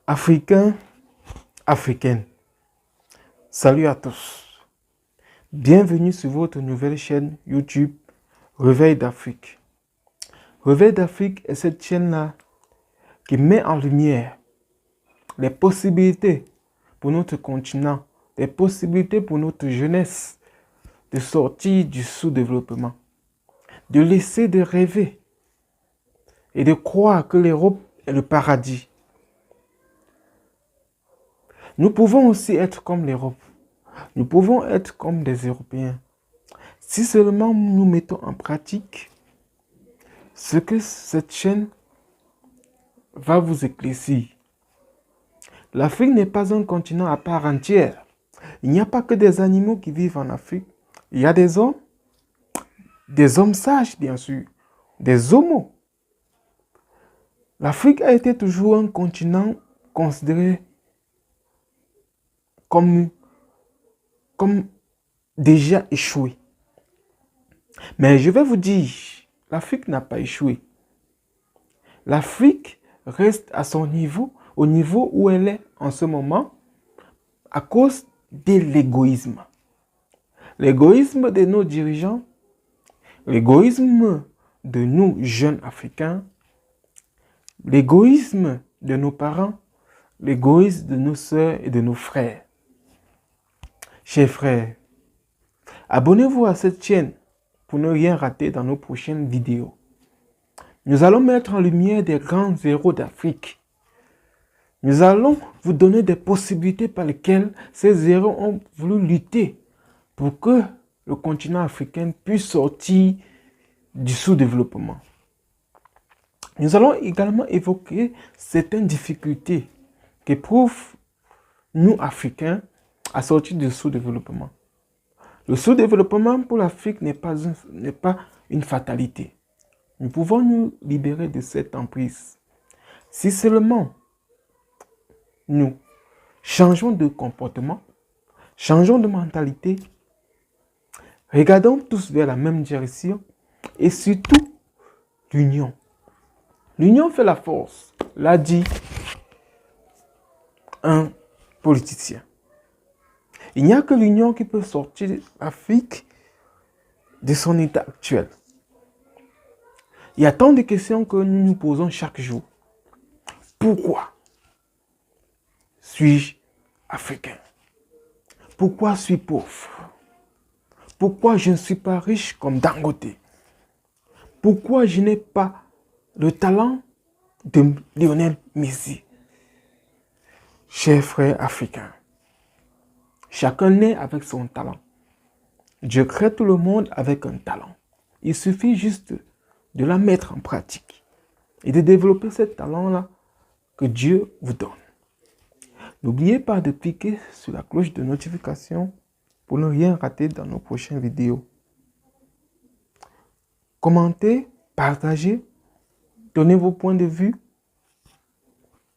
Africains, Africaines, salut à tous. Bienvenue sur votre nouvelle chaîne YouTube Réveil d'Afrique. Réveil d'Afrique est cette chaîne-là qui met en lumière les possibilités pour notre continent, les possibilités pour notre jeunesse de sortir du sous-développement, de laisser de rêver et de croire que l'Europe est le paradis. Nous pouvons aussi être comme l'Europe. Nous pouvons être comme des Européens. Si seulement nous mettons en pratique ce que cette chaîne va vous éclaircir. L'Afrique n'est pas un continent à part entière. Il n'y a pas que des animaux qui vivent en Afrique. Il y a des hommes sages bien sûr, des homos. L'Afrique a été toujours un continent considéré comme déjà échoué. Mais je vais vous dire, l'Afrique n'a pas échoué. L'Afrique reste à son niveau, au niveau où elle est en ce moment, à cause de l'égoïsme. L'égoïsme de nos dirigeants, l'égoïsme de nous jeunes Africains, l'égoïsme de nos parents, l'égoïsme de nos sœurs et de nos frères. Chers frères, abonnez-vous à cette chaîne pour ne rien rater dans nos prochaines vidéos. Nous allons mettre en lumière des grands héros d'Afrique. Nous allons vous donner des possibilités par lesquelles ces héros ont voulu lutter pour que le continent africain puisse sortir du sous-développement. Nous allons également évoquer certaines difficultés qu'éprouvent nous, Africains, à sortir du sous-développement. Le sous-développement pour l'Afrique n'est pas une fatalité. Nous pouvons nous libérer de cette emprise. Si seulement nous changeons de comportement, changeons de mentalité, regardons tous vers la même direction et surtout l'union. L'union fait la force, l'a dit un politicien. Il n'y a que l'union qui peut sortir l'Afrique de son état actuel. Il y a tant de questions que nous nous posons chaque jour. Pourquoi suis-je africain? Pourquoi suis-je pauvre? Pourquoi je ne suis pas riche comme Dangote? Pourquoi je n'ai pas le talent de Lionel Messi? Chers frères africains, chacun naît avec son talent. Dieu crée tout le monde avec un talent. Il suffit juste de la mettre en pratique et de développer ce talent-là que Dieu vous donne. N'oubliez pas de cliquer sur la cloche de notification pour ne rien rater dans nos prochaines vidéos. Commentez, partagez, donnez vos points de vue.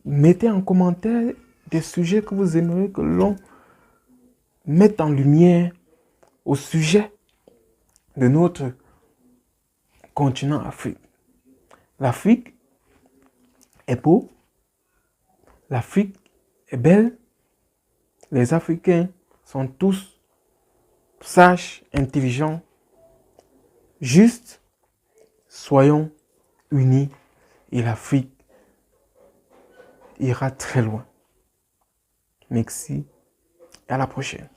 Mettez en commentaire des sujets que vous aimeriez que l'on mette en lumière au sujet de notre continent Afrique. L'Afrique est beau, l'Afrique est belle, les Africains sont tous sages, intelligents, justes. Soyons unis et l'Afrique ira très loin. Merci et à la prochaine.